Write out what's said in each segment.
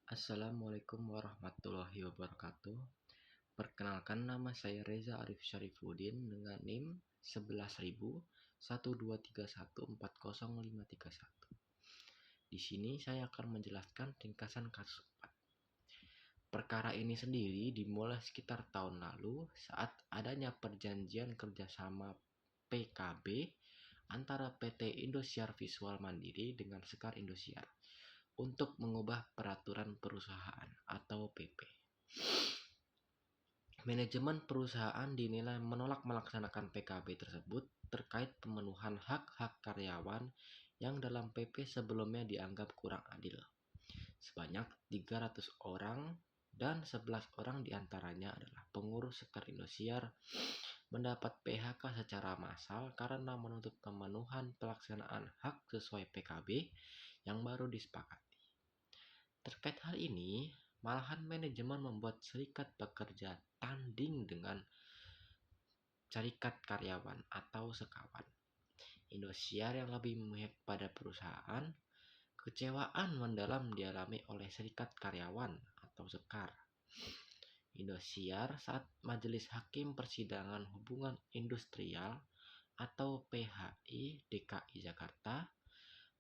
Assalamualaikum warahmatullahi wabarakatuh. Perkenalkan, nama saya Reza Arif Syarifuddin dengan NIM 11.123140531. Di sini saya akan menjelaskan ringkasan kasus 4. Perkara ini sendiri dimulai sekitar tahun lalu saat adanya perjanjian kerjasama PKB antara PT Indosiar Visual Mandiri dengan Sekar Indosiar untuk mengubah peraturan perusahaan atau PP. Manajemen perusahaan dinilai menolak melaksanakan PKB tersebut terkait pemenuhan hak-hak karyawan yang dalam PP sebelumnya dianggap kurang adil. Sebanyak 300 orang dan 11 orang diantaranya adalah pengurus Sekar Indosiar mendapat PHK secara massal karena menuntut pemenuhan pelaksanaan hak sesuai PKB yang baru disepakati. Terkait hal ini, malahan manajemen membuat serikat pekerja tanding dengan serikat karyawan atau sekawan. Indosiar yang lebih memihak pada perusahaan, kecewaan mendalam dialami oleh serikat karyawan atau sekar. Indosiar saat Majelis Hakim Persidangan Hubungan Industrial atau PHI DKI Jakarta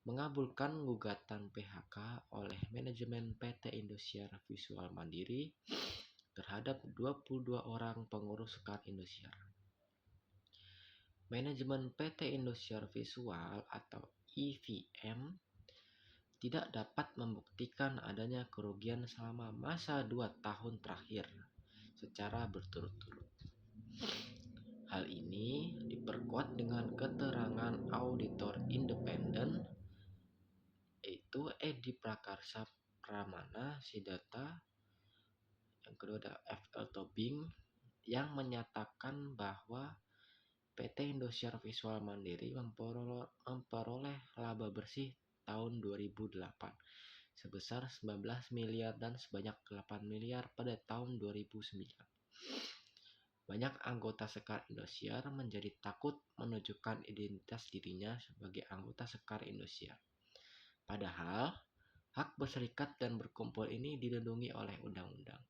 mengabulkan gugatan PHK oleh manajemen PT Indosiar Visual Mandiri terhadap 22 orang pengurus Sekar Indosiar. Manajemen PT Indosiar Visual atau IVM tidak dapat membuktikan adanya kerugian selama masa 2 tahun terakhir secara berturut-turut. Hal ini diperkuat dengan keterangan auditor independen yaitu Edi Prakarsa Pramana Sidata, yang kedua ada FL Tobing, yang menyatakan bahwa PT Indosiar Visual Mandiri memperoleh laba bersih tahun 2008 sebesar 19 miliar dan sebanyak 8 miliar pada tahun 2009. Banyak anggota Sekar Indosiar menjadi takut menunjukkan identitas dirinya sebagai anggota Sekar Indosiar. Padahal, hak berserikat dan berkumpul ini dilindungi oleh undang-undang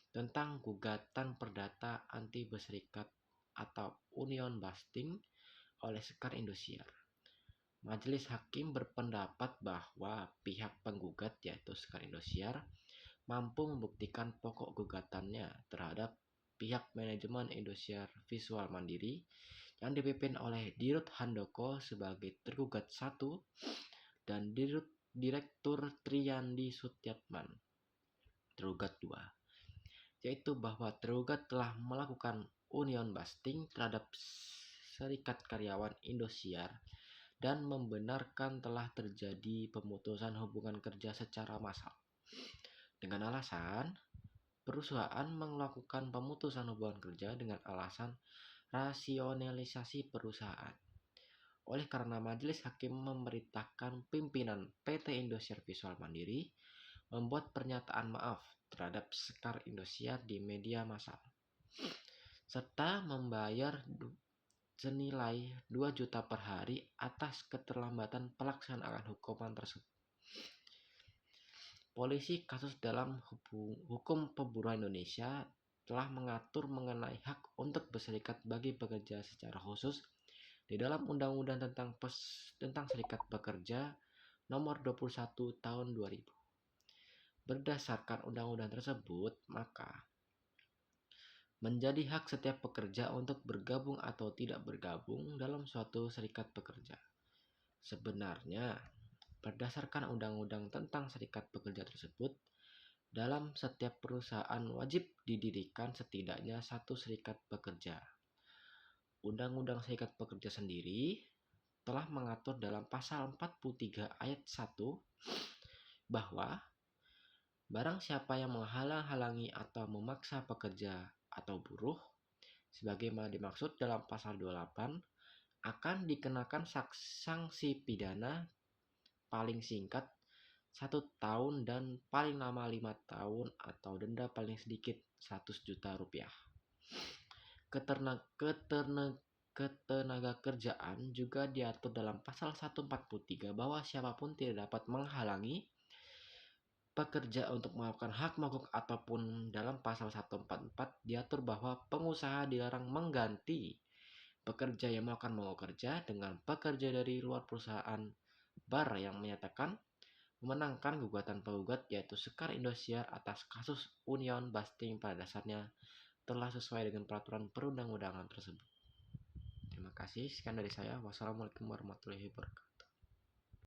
tentang gugatan perdata anti berserikat atau union busting oleh Sekar Indosiar. Majelis Hakim berpendapat bahwa pihak penggugat yaitu Sekar Indosiar mampu membuktikan pokok gugatannya terhadap pihak manajemen Indosiar Visual Mandiri yang dipimpin oleh Dirut Handoko sebagai tergugat 1 dan Direktur Triyandi Sutyatman tergugat 2, yaitu bahwa tergugat telah melakukan union busting terhadap serikat karyawan Indosiar dan membenarkan telah terjadi pemutusan hubungan kerja secara massal. Dengan alasan, perusahaan melakukan pemutusan hubungan kerja dengan alasan rasionalisasi perusahaan. Oleh karena Majelis Hakim memerintahkan pimpinan PT Indosiar Visual Mandiri membuat pernyataan maaf terhadap Sekar Indosiar di media massal, serta membayar senilai 2 juta per hari atas keterlambatan pelaksanaan hukuman tersebut. Polisi kasus dalam hukum pemburuan Indonesia telah mengatur mengenai hak untuk berserikat bagi pekerja secara khusus di dalam Undang-Undang tentang Serikat Pekerja Nomor 21 Tahun 2000. Berdasarkan undang-undang tersebut, maka menjadi hak setiap pekerja untuk bergabung atau tidak bergabung dalam suatu serikat pekerja. Sebenarnya, berdasarkan undang-undang tentang serikat pekerja tersebut, dalam setiap perusahaan wajib didirikan setidaknya satu serikat pekerja. Undang-undang serikat pekerja sendiri telah mengatur dalam pasal 43 ayat 1 bahwa barang siapa yang menghalang-halangi atau memaksa pekerja atau buruh sebagaimana dimaksud dalam pasal 28 akan dikenakan sanksi pidana paling singkat 1 tahun dan paling lama 5 tahun atau denda paling sedikit 100 juta rupiah. Ketenaga kerjaan juga diatur dalam pasal 143 bahwa siapapun tidak dapat menghalangi pekerja untuk melakukan hak mogok ataupun dalam pasal 144 diatur bahwa pengusaha dilarang mengganti pekerja yang melakukan mogok kerja dengan pekerja dari luar perusahaan bar yang menyatakan memenangkan gugatan penggugat yaitu Sekar Indosiar atas kasus Union Busting pada dasarnya telah sesuai dengan peraturan perundang-undangan tersebut. Terima kasih, sekian dari saya. Wassalamualaikum warahmatullahi wabarakatuh.